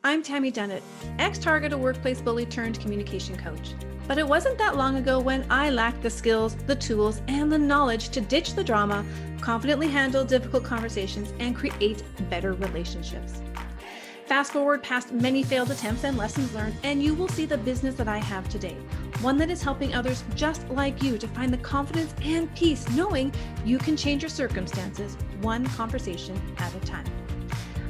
I'm Tammy Dunnett, ex-Target workplace bully turned communication coach. But it wasn't that long ago when I lacked the skills, the tools, and the knowledge to ditch the drama, confidently handle difficult conversations, and create better relationships. Fast forward past many failed attempts and lessons learned, and you will see the business that I have today. One that is helping others just like you to find the confidence and peace knowing you can change your circumstances one conversation at a time.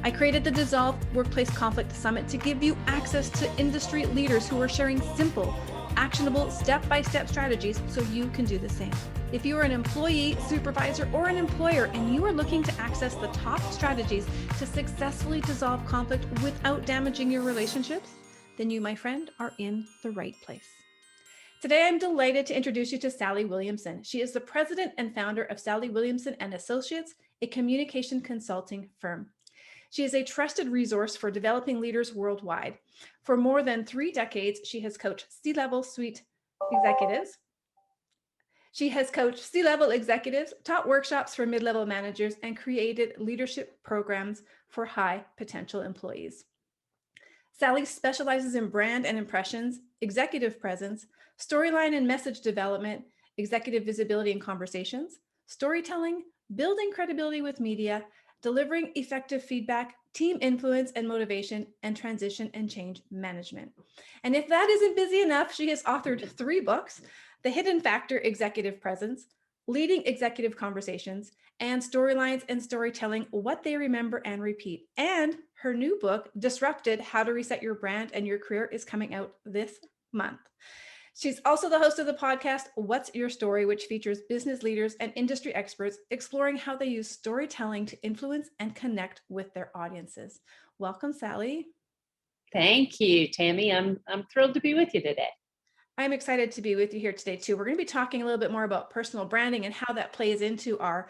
I created the Dissolve Workplace Conflict Summit to give you access to industry leaders who are sharing simple, actionable, step-by-step strategies so you can do the same. If you are an employee, supervisor, or an employer and you are looking to access the top strategies to successfully dissolve conflict without damaging your relationships, then you, my friend, are in the right place. Today, I'm delighted to introduce you to Sally Williamson. She is the president and founder of Sally Williamson Associates, a communication consulting firm. She is a trusted resource for developing leaders worldwide. For more than 3 decades, she has coached C-level executives. She has coached C-level executives, taught workshops for mid-level managers, and created leadership programs for high potential employees. Sally specializes in brand and impressions, executive presence, storyline and message development, executive visibility and conversations, storytelling, building credibility with media, delivering effective feedback, team influence and motivation, and transition and change management. And if that isn't busy enough, she has authored 3 books, The Hidden Factor Executive Presence, Leading Executive Conversations, and Storylines and Storytelling, What They Remember and Repeat. And her new book, Disrupted, How to Reset Your Brand and Your Career, is coming out this month. She's also the host of the podcast, What's Your Story, which features business leaders and industry experts exploring how they use storytelling to influence and connect with their audiences. Welcome, Sally. Thank you, Tammy. I'm thrilled to be with you today. I'm excited to be with you here today, too. We're going to be talking a little bit more about personal branding and how that plays into our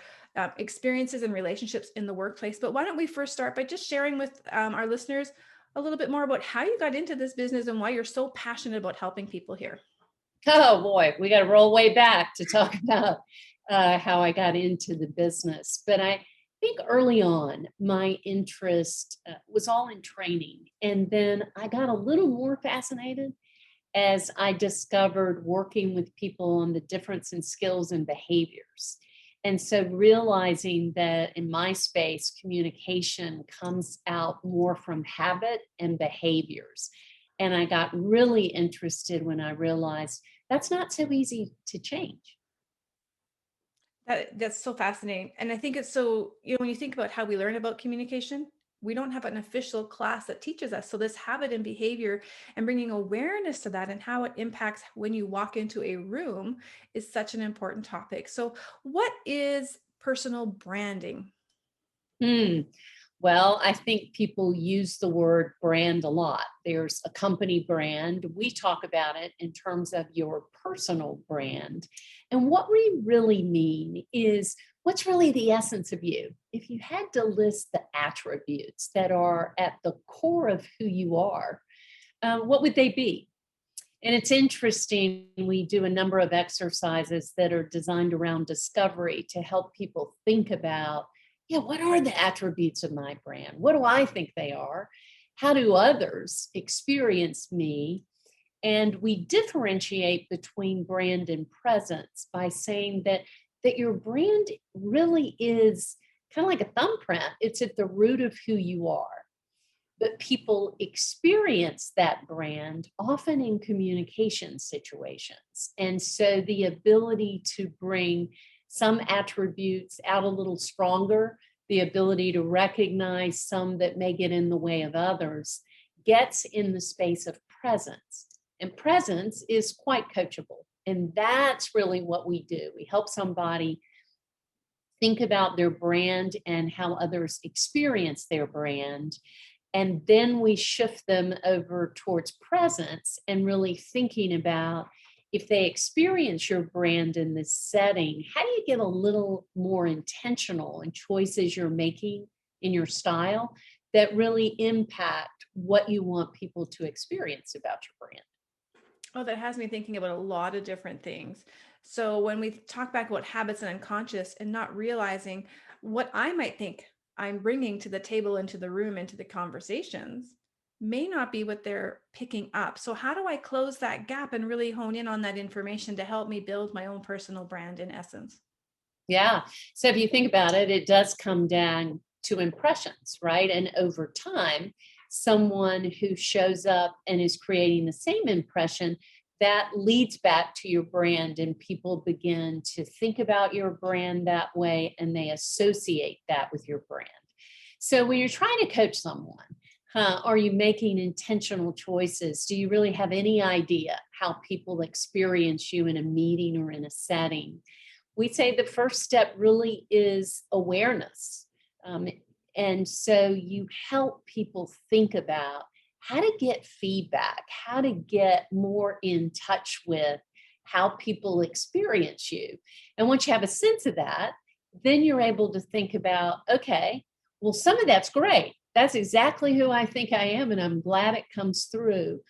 experiences and relationships in the workplace. But why don't we first start by just sharing with our listeners a little bit more about how you got into this business and why you're so passionate about helping people here. Oh boy, we got to roll way back to talk about how I got into the business. But I think early on, my interest was all in training. And then I got a little more fascinated as I discovered working with people on the difference in skills and behaviors. And so realizing that in my space, communication comes out more from habit and behaviors. And I got really interested when I realized that's not so easy to change. That's so fascinating. And I think it's so, when you think about how we learn about communication, we don't have an official class that teaches us. So this habit and behavior and bringing awareness to that and how it impacts when you walk into a room is such an important topic. So what is personal branding? Well, I think people use the word brand a lot. There's a company brand. We talk about it in terms of your personal brand. And what we really mean is what's really the essence of you. If you had to list the attributes that are at the core of who you are, what would they be? And it's interesting, we do a number of exercises that are designed around discovery to help people think about, what are the attributes of my brand? What do I think they are? How do others experience me? And we differentiate between brand and presence by saying that your brand really is kind of like a thumbprint. It's at the root of who you are. But people experience that brand often in communication situations. And so the ability to bring some attributes out a little stronger, the ability to recognize some that may get in the way of others, gets in the space of presence. And presence is quite coachable. And that's really what we do. We help somebody think about their brand and how others experience their brand. And then we shift them over towards presence and really thinking about, if they experience your brand in this setting, how do you get a little more intentional in choices you're making in your style that really impact what you want people to experience about your brand? Oh, that has me thinking about a lot of different things. So when we talk back about habits and unconscious and not realizing what I might think I'm bringing to the table, into the room, into the conversations, may not be what they're picking up. So how do I close that gap and really hone in on that information to help me build my own personal brand in essence? Yeah. So if you think about it, it does come down to impressions, right? And over time, someone who shows up and is creating the same impression, that leads back to your brand, and people begin to think about your brand that way and they associate that with your brand. So when you're trying to coach someone, are you making intentional choices? Do you really have any idea how people experience you in a meeting or in a setting? We say the first step really is awareness. Um, and so you help people think about how to get feedback, how to get more in touch with how people experience you. And once you have a sense of that, then you're able to think about, okay, well, some of that's great. That's exactly who I think I am, and I'm glad it comes through.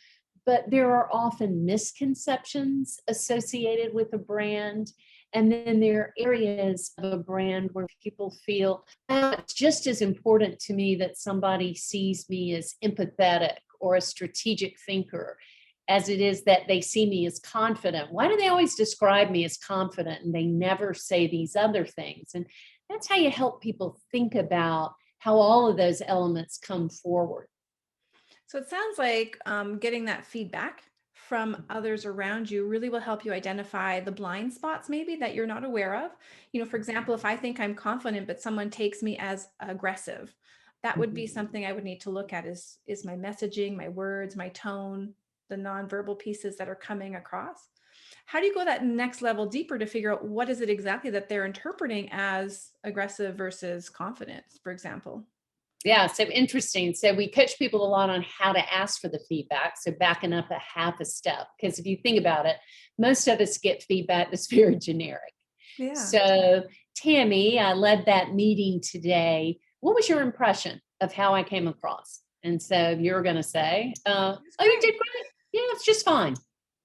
But there are often misconceptions associated with a brand. And then there are areas of a brand where people feel, oh, it's just as important to me that somebody sees me as empathetic or a strategic thinker as it is that they see me as confident. Why do they always describe me as confident and they never say these other things? And that's how you help people think about how all of those elements come forward. So it sounds like getting that feedback from others around you really will help you identify the blind spots maybe that you're not aware of. For example, if I think I'm confident, but someone takes me as aggressive, that would be Mhm. something I would need to look at is my messaging, my words, my tone, the nonverbal pieces that are coming across. How do you go that next level deeper to figure out what is it exactly that they're interpreting as aggressive versus confidence, for example? Yeah, so interesting. So we coach people a lot on how to ask for the feedback. So backing up a half a step, because if you think about it, most of us get feedback that's very generic. Yeah. So, Tammy, I led that meeting today. What was your impression of how I came across? And so you're going to say, It's oh, you great. did great. Yeah, it's just fine.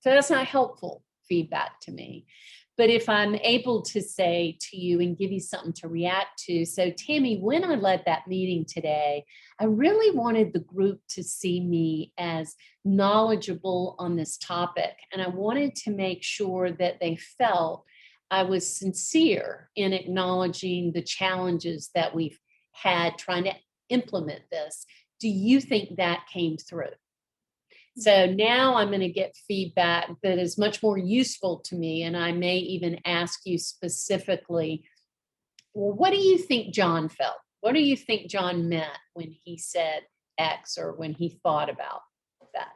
So that's not helpful feedback to me. But if I'm able to say to you and give you something to react to, so Tammy, when I led that meeting today, I really wanted the group to see me as knowledgeable on this topic. And I wanted to make sure that they felt I was sincere in acknowledging the challenges that we've had trying to implement this. Do you think that came through? So now I'm going to get feedback that is much more useful to me. And I may even ask you specifically, well, what do you think John felt? What do you think John meant when he said X or when he thought about that?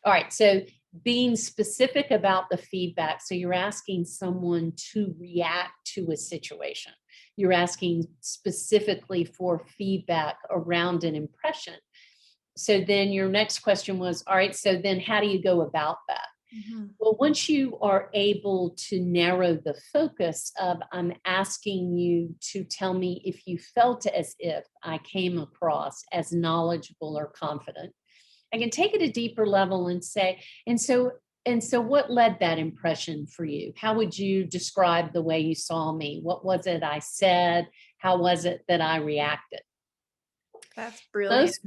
All right. So being specific about the feedback. So you're asking someone to react to a situation. You're asking specifically for feedback around an impression. So then your next question was, all right, so then how do you go about that? Mhm. Well, once you are able to narrow the focus of, I'm asking you to tell me if you felt as if I came across as knowledgeable or confident, I can take it a deeper level and say, and so what led that impression for you? How would you describe the way you saw me? What was it I said? How was it that I reacted? That's brilliant. Most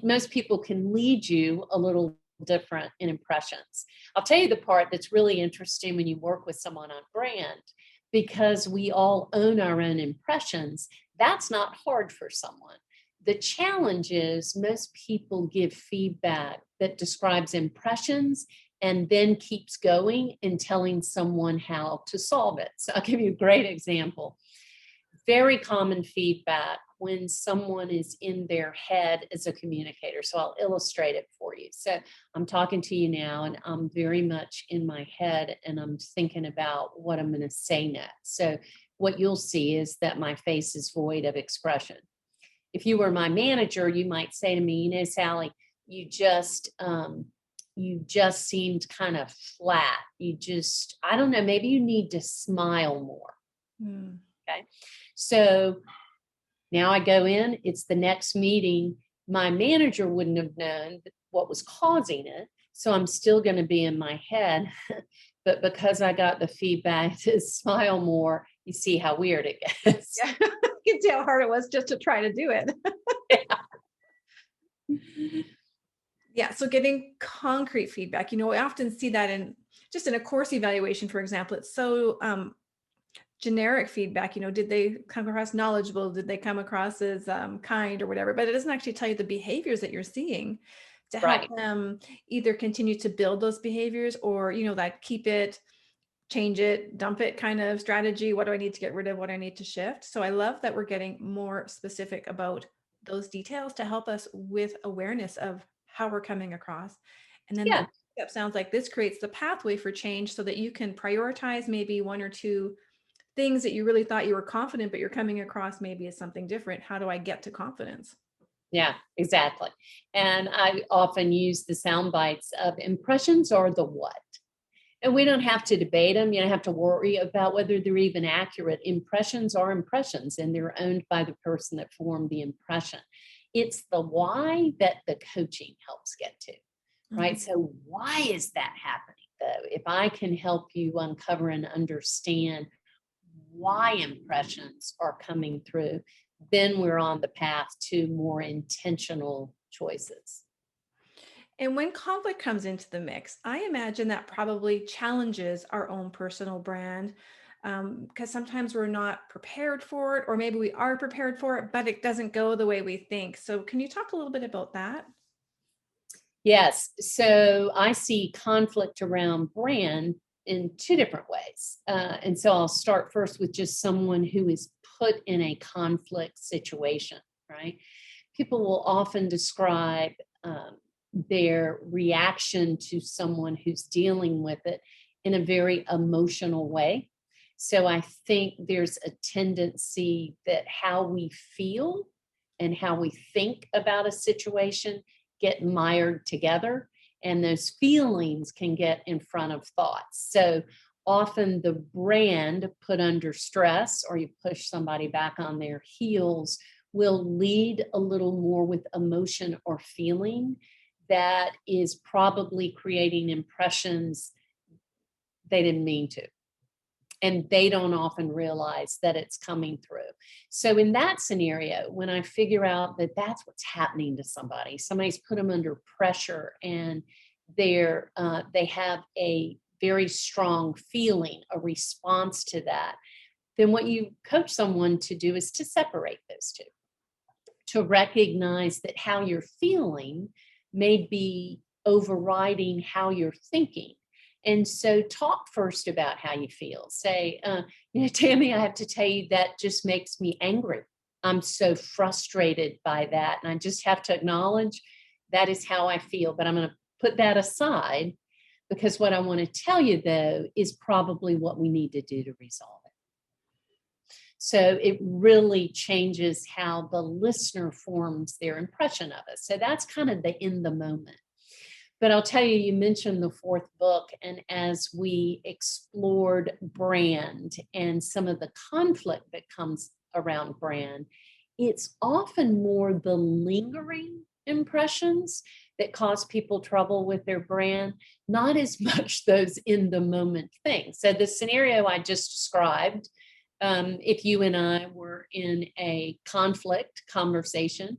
most people can lead you a little different in impressions. I'll tell you the part that's really interesting when you work with someone on brand, because we all own our own impressions. That's not hard for someone. The challenge is most people give feedback that describes impressions and then keeps going and telling someone how to solve it. So I'll give you a great example. Very common feedback when someone is in their head as a communicator. So I'll illustrate it for you. So I'm talking to you now and I'm very much in my head and I'm thinking about what I'm going to say next. So what you'll see is that my face is void of expression. If you were my manager, you might say to me, Sally, you just seemed kind of flat. I don't know, maybe you need to smile more. Mm. Okay. So now I go in, it's the next meeting. My manager wouldn't have known what was causing it. So I'm still going to be in my head. But because I got the feedback to smile more, you see how weird it gets. Yeah. You can see how hard it was just to try to do it. Yeah, so getting concrete feedback, we often see that in just in a course evaluation, for example. It's so generic feedback. Did they come across knowledgeable? Did they come across as kind or whatever? But it doesn't actually tell you the behaviors that you're seeing to help Right. them either continue to build those behaviors or, that keep it, change it, dump it kind of strategy. What do I need to get rid of? What do I need to shift? So I love that we're getting more specific about those details to help us with awareness of how we're coming across. And then the Yeah. next step sounds like this creates the pathway for change so that you can prioritize maybe one or two things that you really thought you were confident, but you're coming across maybe as something different. How do I get to confidence? Yeah, exactly. And I often use the sound bites of impressions or the what. And we don't have to debate them. You don't have to worry about whether they're even accurate. Impressions are impressions, and they're owned by the person that formed the impression. It's the why that the coaching helps get to, right? Mhm. So, why is that happening, though? If I can help you uncover and understand why impressions are coming through, then we're on the path to more intentional choices. And when conflict comes into the mix, I imagine that probably challenges our own personal brand because sometimes we're not prepared for it, or maybe we are prepared for it, but it doesn't go the way we think. So, can you talk a little bit about that? Yes. So I see conflict around brand in two different ways. And so I'll start first with just someone who is put in a conflict situation, right? People will often describe their reaction to someone who's dealing with it in a very emotional way. So I think there's a tendency that how we feel and how we think about a situation get mired together, and those feelings can get in front of thoughts. So often the brand put under stress or you push somebody back on their heels will lead a little more with emotion or feeling that is probably creating impressions they didn't mean to. And they don't often realize that it's coming through. So, in that scenario, when I figure out that that's what's happening to somebody, somebody's put them under pressure and they have a very strong feeling, a response to that, then what you coach someone to do is to separate those two, to recognize that how you're feeling may be overriding how you're thinking. And so talk first about how you feel. Say, Tammy, I have to tell you that just makes me angry. I'm so frustrated by that. And I just have to acknowledge that is how I feel. But I'm going to put that aside because what I want to tell you, though, is probably what we need to do to resolve it. So it really changes how the listener forms their impression of us. So that's kind of the in the moment. But I'll tell you, you mentioned the fourth book, and as we explored brand and some of the conflict that comes around brand, it's often more the lingering impressions that cause people trouble with their brand, not as much those in the moment things. So the scenario I just described, if you and I were in a conflict conversation,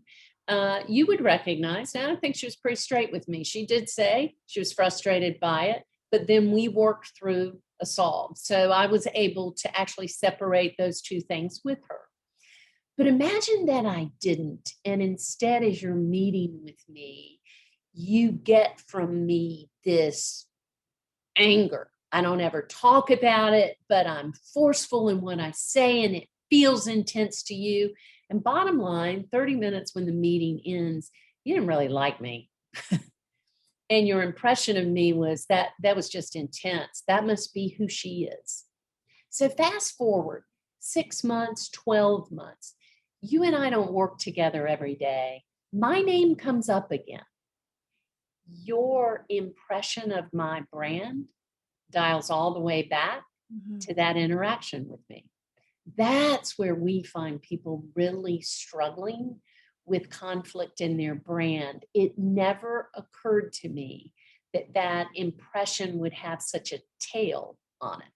you would recognize, and I think she was pretty straight with me. She did say she was frustrated by it, but then we worked through a solve. So I was able to actually separate those two things with her. But imagine that I didn't. And instead, as you're meeting with me, you get from me this anger. I don't ever talk about it, but I'm forceful in what I say and it feels intense to you. And bottom line, 30 minutes when the meeting ends, you didn't really like me. And your impression of me was that was just intense. That must be who she is. So fast forward 6 months, 12 months. You and I don't work together every day. My name comes up again. Your impression of my brand dials all the way back Mhm. to that interaction with me. That's where we find people really struggling with conflict in their brand. It never occurred to me that that impression would have such a tail on it.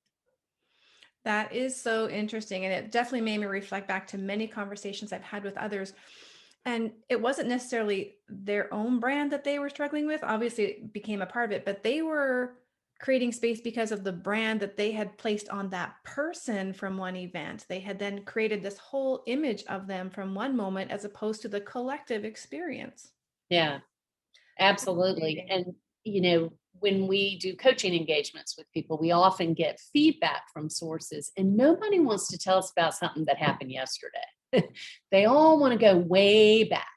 That is so interesting. And it definitely made me reflect back to many conversations I've had with others. And it wasn't necessarily their own brand that they were struggling with. Obviously, it became a part of it, but they were creating space because of the brand that they had placed on that person from one event. They had then created this whole image of them from one moment as opposed to the collective experience. Yeah, absolutely. Fascinating. And, when we do coaching engagements with people, we often get feedback from sources, and nobody wants to tell us about something that happened yesterday. They all want to go way back.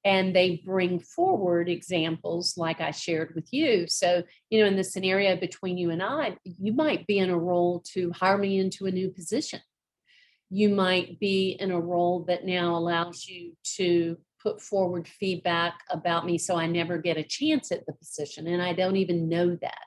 And they bring forward examples like I shared with you. So, in the scenario between you and I, you might be in a role to hire me into a new position. You might be in a role that now allows you to put forward feedback about me so I never get a chance at the position. And I don't even know that.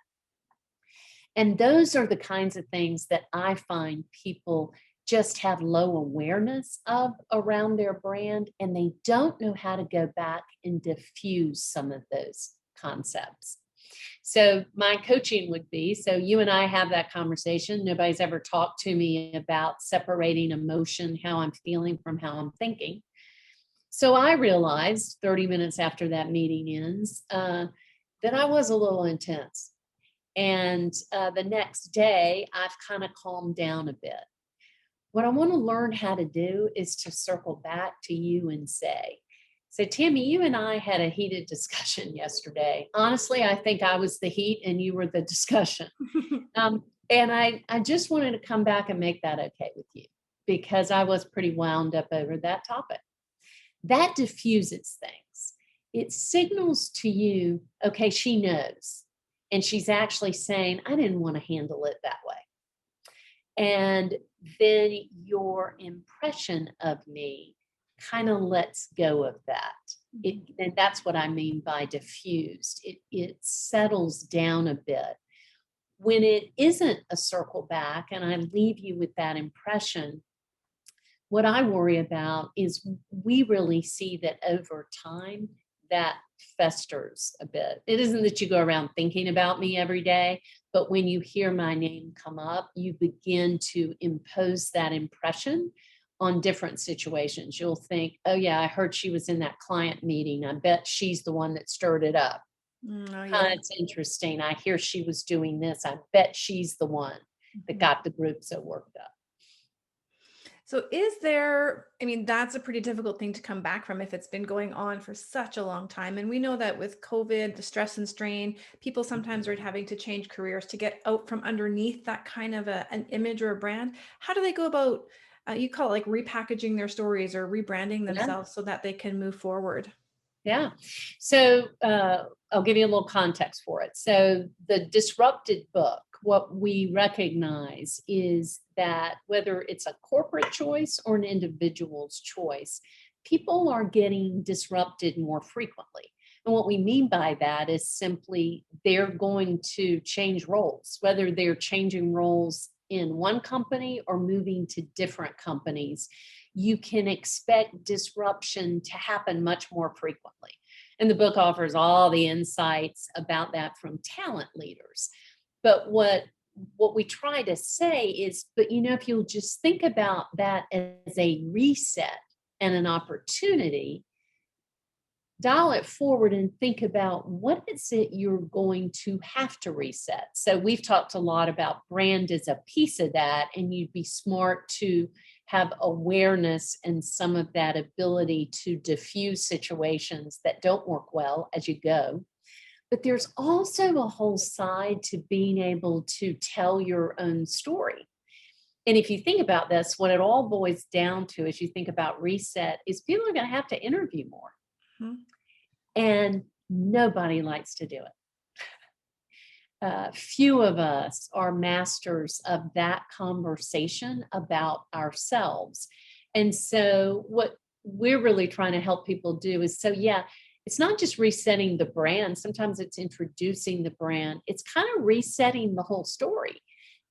And those are the kinds of things that I find people just have low awareness of around their brand, and they don't know how to go back and diffuse some of those concepts. So, my coaching would be, so you and I have that conversation. Nobody's ever talked to me about separating emotion, how I'm feeling, from how I'm thinking. So, I realized 30 minutes after that meeting ends that I was a little intense. And the next day, I've kind of calmed down a bit. What I want to learn how to do is to circle back to you and say, so Tammy, you and I had a heated discussion yesterday. Honestly, I think I was the heat and you were the discussion. And I just wanted to come back and make that okay with you because I was pretty wound up over that topic. That diffuses things. It signals to you, okay, she knows. And she's actually saying, I didn't want to handle it that way. And then your impression of me kind of lets go of that. And that's what I mean by diffused. It settles down a bit. When it isn't a circle back and I leave you with that impression, what I worry about is we really see that over time that festers a bit. It isn't that you go around thinking about me every day, but when you hear my name come up, you begin to impose that impression on different situations. You'll think, oh, yeah, I heard she was in that client meeting. I bet she's the one that stirred it up. Oh, Huh, yeah. it's interesting. I hear she was doing this. I bet she's the one that got the group so worked up. So is there, I mean, that's a pretty difficult thing to come back from if it's been going on for such a long time. And we know that with COVID, the stress and strain, people sometimes are having to change careers to get out from underneath that kind of an image or a brand. How do they go about, you call it like repackaging their stories or rebranding Yeah. themselves so that they can move forward? Yeah. So I'll give you a little context for it. So the disrupted book, what we recognize is that whether it's a corporate choice or an individual's choice, people are getting disrupted more frequently. And what we mean by that is simply they're going to change roles, whether they're changing roles in one company or moving to different companies. You can expect disruption to happen much more frequently. And the book offers all the insights about that from talent leaders. But what we try to say is, but if you'll just think about that as a reset and an opportunity, dial it forward and think about what is it you're going to have to reset. So we've talked a lot about brand as a piece of that, and you'd be smart to have awareness and some of that ability to diffuse situations that don't work well as you go. But there's also a whole side to being able to tell your own story. And if you think about this, what it all boils down to as you think about reset is people are going to have to interview more. Mhm. And nobody likes to do it. Few of us are masters of that conversation about ourselves. And so, what we're really trying to help people do is yeah, it's not just resetting the brand. Sometimes it's introducing the brand, it's kind of resetting the whole story.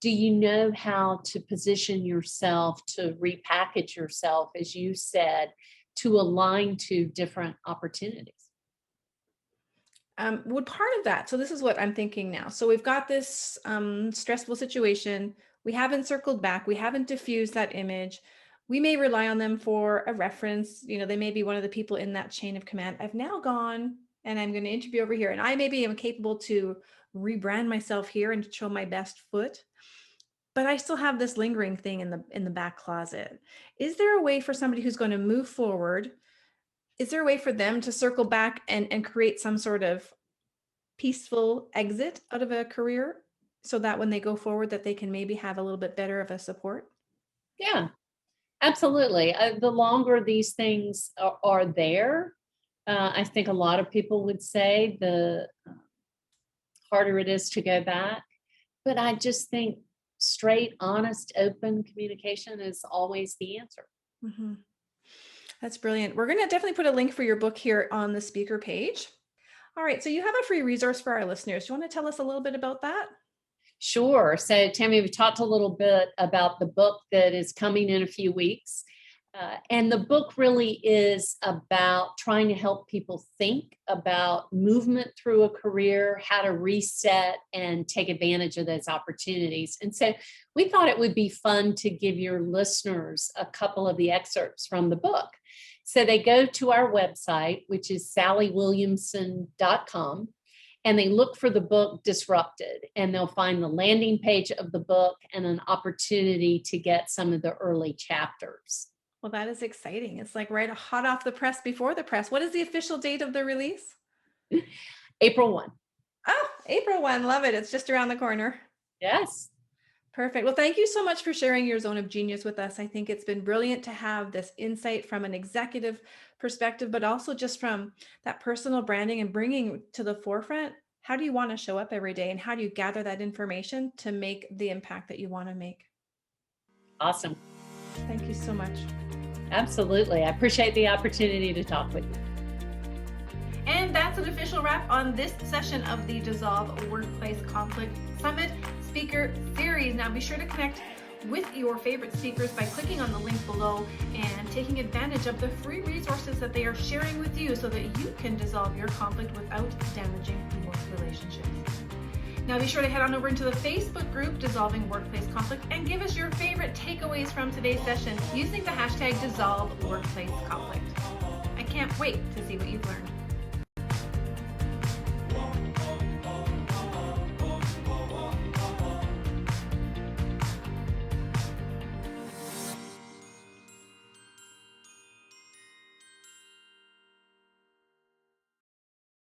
Do you know how to position yourself, to repackage yourself, as you said, to align to different opportunities? Would part of that, so this is what I'm thinking now. So we've got this stressful situation. We haven't circled back. We haven't diffused that image. we may rely on them for a reference. They may be one of the people in that chain of command. I've now gone and I'm going to interview over here, and I maybe am capable to rebrand myself here and show my best foot, but I still have this lingering thing in the back closet. Is there a way for somebody who's going to move forward? Is there a way for them to circle back and create some sort of peaceful exit out of a career so that when they go forward that they can maybe have a little bit better of a support? Yeah, absolutely. The longer these things are there, I think a lot of people would say the harder it is to go back. But I just think straight, honest, open communication is always the answer. Mm-hmm. That's brilliant. We're going to definitely put a link for your book here on the speaker page. All right, so you have a free resource for our listeners. Do you want to tell us a little bit about that? Sure. So, Tammy, we talked a little bit about the book that is coming in a few weeks. And the book really is about trying to help people think about movement through a career, how to reset and take advantage of those opportunities. And so we thought it would be fun to give your listeners a couple of the excerpts from the book. So they go to our website, which is sallywilliamson.com, and they look for the book Disrupted, and they'll find the landing page of the book and an opportunity to get some of the early chapters. Well, that is exciting. It's like right hot off the press before the press. What is the official date of the release? April 1. Oh, April 1. Love it. It's just around the corner. Yes. Perfect. Well, thank you so much for sharing your zone of genius with us. I think it's been brilliant to have this insight from an executive perspective, but also just from that personal branding and bringing to the forefront, how do you want to show up every day and how do you gather that information to make the impact that you want to make? Awesome. Thank you so much. Absolutely. I appreciate the opportunity to talk with you. And that's an official wrap on this session of the Dissolve Workplace Conflict Summit Speaker Series. Now be sure to connect with your favorite speakers by clicking on the link below and taking advantage of the free resources that they are sharing with you so that you can dissolve your conflict without damaging your relationships. Now be sure to head on over into the Facebook group Dissolving Workplace Conflict and give us your favorite takeaways from today's session using the hashtag Dissolve Workplace Conflict. I can't wait to see what you've learned.